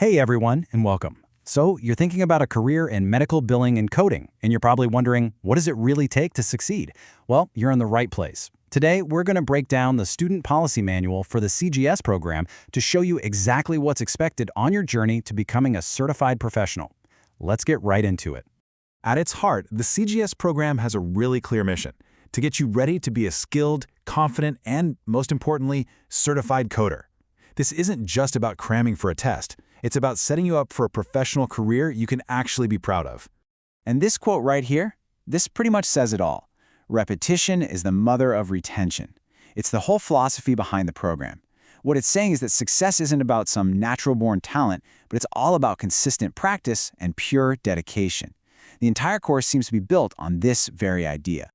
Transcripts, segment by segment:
Hey everyone, and welcome. So, you're thinking about a career in medical billing and coding, and you're probably wondering, what does it really take to succeed? Well, you're in the right place. Today, we're going to break down the Student Policy Manual for the CGS program to show you exactly what's expected on your journey to becoming a certified professional. Let's get right into it. At its heart, the CGS program has a really clear mission: to get you ready to be a skilled, confident, and, most importantly, certified coder. This isn't just about cramming for a test. It's about setting you up for a professional career you can actually be proud of. And this quote right here, this pretty much says it all. Repetition is the mother of retention. It's the whole philosophy behind the program. What it's saying is that success isn't about some natural-born talent, but it's all about consistent practice and pure dedication. The entire course seems to be built on this very idea.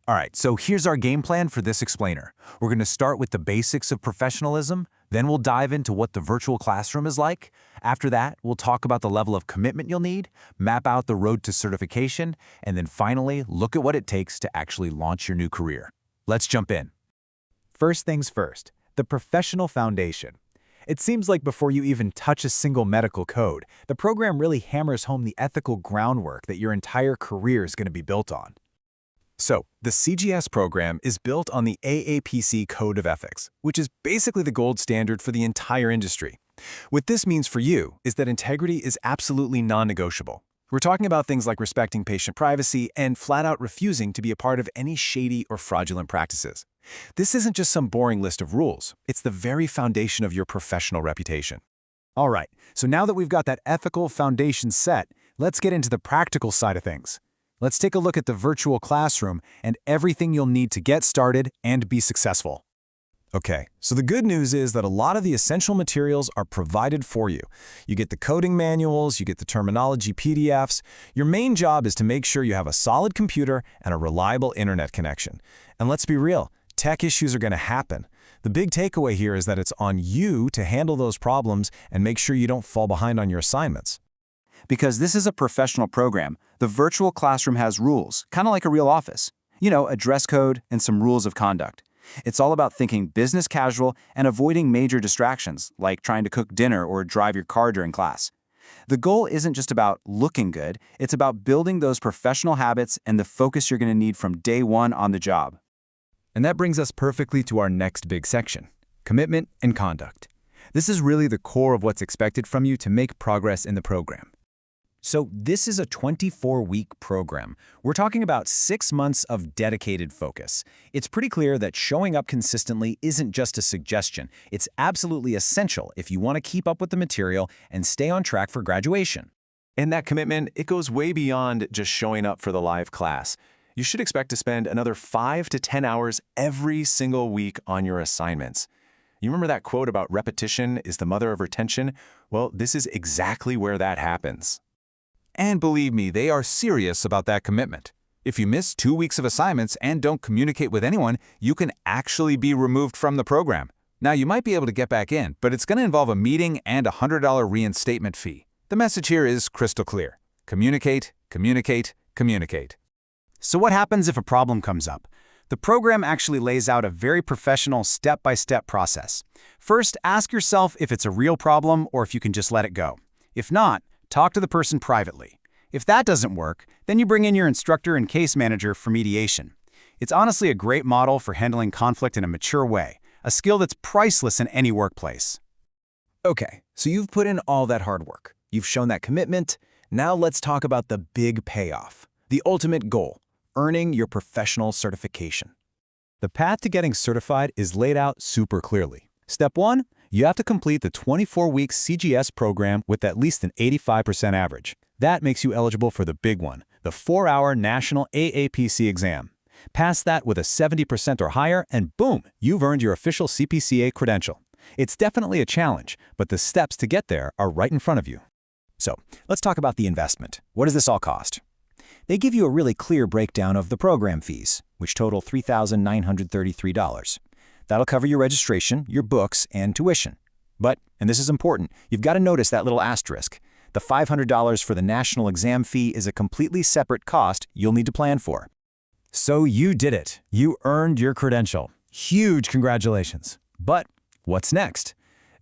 All right, so here's our game plan for this explainer. We're going to start with the basics of professionalism, then we'll dive into what the virtual classroom is like. After that, we'll talk about the level of commitment you'll need, map out the road to certification, and then finally, look at what it takes to actually launch your new career. Let's jump in. First things first, the professional foundation. It seems like before you even touch a single medical code, the program really hammers home the ethical groundwork that your entire career is going to be built on. So, the CGS program is built on the AAPC Code of Ethics, which is basically the gold standard for the entire industry. What this means for you is that integrity is absolutely non-negotiable. We're talking about things like respecting patient privacy and flat-out refusing to be a part of any shady or fraudulent practices. This isn't just some boring list of rules. It's the very foundation of your professional reputation. All right, so now that we've got that ethical foundation set, let's get into the practical side of things. Let's take a look at the virtual classroom and everything you'll need to get started and be successful. Okay, so the good news is that a lot of the essential materials are provided for you. You get the coding manuals, you get the terminology PDFs. Your main job is to make sure you have a solid computer and a reliable internet connection. And let's be real, tech issues are going to happen. The big takeaway here is that it's on you to handle those problems and make sure you don't fall behind on your assignments. Because this is a professional program, the virtual classroom has rules, kind of like a real office. You know, a dress code and some rules of conduct. It's all about thinking business casual and avoiding major distractions, like trying to cook dinner or drive your car during class. The goal isn't just about looking good, it's about building those professional habits and the focus you're going to need from day one on the job. And that brings us perfectly to our next big section: commitment and conduct. This is really the core of what's expected from you to make progress in the program. So this is a 24-week program. We're talking about 6 months of dedicated focus. It's pretty clear that showing up consistently isn't just a suggestion. It's absolutely essential if you want to keep up with the material and stay on track for graduation. And that commitment, it goes way beyond just showing up for the live class. You should expect to spend another 5 to 10 hours every single week on your assignments. You remember that quote about repetition is the mother of retention? Well, this is exactly where that happens. And believe me, they are serious about that commitment. If you miss 2 weeks of assignments and don't communicate with anyone, you can actually be removed from the program. Now, you might be able to get back in, but it's going to involve a meeting and a $100 reinstatement fee. The message here is crystal clear: communicate, communicate, communicate. So what happens if a problem comes up? The program actually lays out a very professional step-by-step process. First, ask yourself if it's a real problem or if you can just let it go. If not, talk to the person privately. If that doesn't work, then you bring in your instructor and case manager for mediation. It's honestly a great model for handling conflict in a mature way, a skill that's priceless in any workplace. Okay, so you've put in all that hard work. You've shown that commitment. Now let's talk about the big payoff, the ultimate goal: earning your professional certification. The path to getting certified is laid out super clearly. Step 1, you have to complete the 24-week CGS program with at least an 85% average. That makes you eligible for the big one, the 4-hour national AAPC exam. Pass that with a 70% or higher, and boom, you've earned your official CPC-I credential. It's definitely a challenge, but the steps to get there are right in front of you. So, let's talk about the investment. What does this all cost? They give you a really clear breakdown of the program fees, which total $3,933. That'll cover your registration, your books, and tuition. But, and this is important, you've got to notice that little asterisk. The $500 for the national exam fee is a completely separate cost you'll need to plan for. So you did it. You earned your credential. Huge congratulations. But what's next?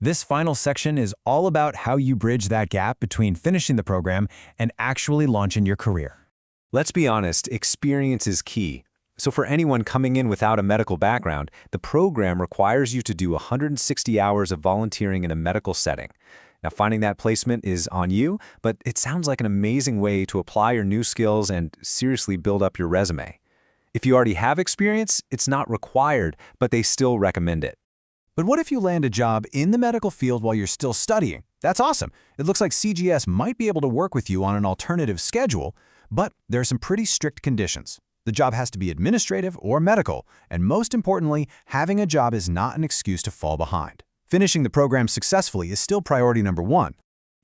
This final section is all about how you bridge that gap between finishing the program and actually launching your career. Let's be honest, experience is key. So for anyone coming in without a medical background, the program requires you to do 160 hours of volunteering in a medical setting. Now, finding that placement is on you, but it sounds like an amazing way to apply your new skills and seriously build up your resume. If you already have experience, it's not required, but they still recommend it. But what if you land a job in the medical field while you're still studying? That's awesome. It looks like CGS might be able to work with you on an alternative schedule, but there are some pretty strict conditions. The job has to be administrative or medical, and most importantly, having a job is not an excuse to fall behind. Finishing the program successfully is still priority number one.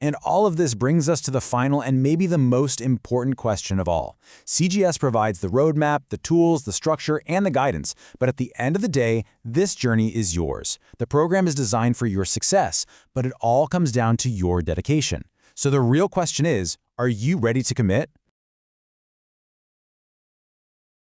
And all of this brings us to the final and maybe the most important question of all. CGS provides the roadmap, the tools, the structure, and the guidance, but at the end of the day, this journey is yours. The program is designed for your success, but it all comes down to your dedication. So the real question is, are you ready to commit?